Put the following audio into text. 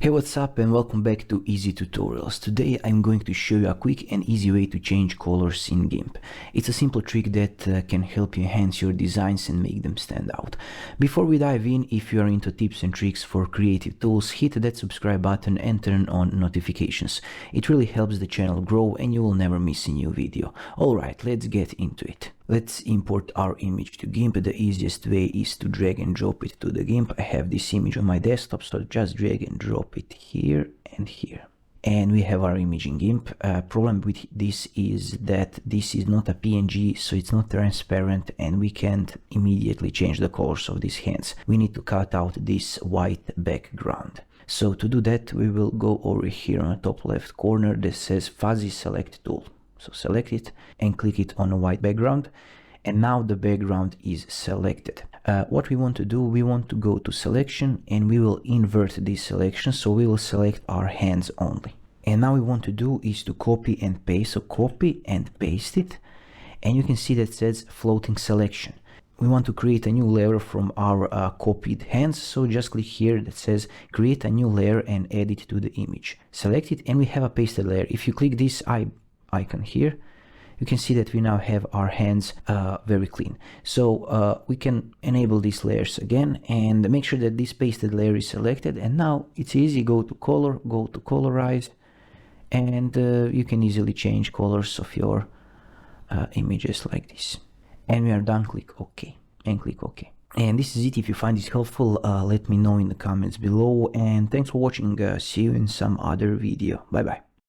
Hey, what's up and welcome back to Easy Tutorials. Today I'm going to show you a quick and easy way to change colors in GIMP. It's a simple trick that can help you enhance your designs and make them stand out. Before we dive in, if you are into tips and tricks for creative tools, hit that subscribe button and turn on notifications. It really helps the channel grow and you will never miss a new video. Alright, let's get into it. Let's import our image to GIMP. The easiest way is to drag and drop it to the GIMP. I have this image on my desktop, so just drag and drop it here and here. And we have our image in GIMP. Problem with this is that this is not a PNG, so it's not transparent and we can't immediately change the colors of these hands. We need to cut out this white background. So to do that, we will go over here on the top left corner that says Fuzzy Select Tool. So select it and click it on a white background, and now the background is selected. What we want to do, we want to go to selection and we will invert this selection, so we will select our hands only. And now we want to do is to copy and paste, so copy and paste it, and you can see that it says floating selection. We want to create a new layer from our copied hands, so just click here that says create a new layer and add it to the image. Select it and we have a pasted layer. If you click this icon here, you can see that we now have our hands very clean. So we can enable these layers again and make sure that this pasted layer is selected, and now it's easy. Go to color, go to colorize, and you can easily change colors of your images like this. And we are done. Click OK and click OK. And this is it. If you find this helpful, let me know in the comments below, and thanks for watching. See you in some other video. Bye bye.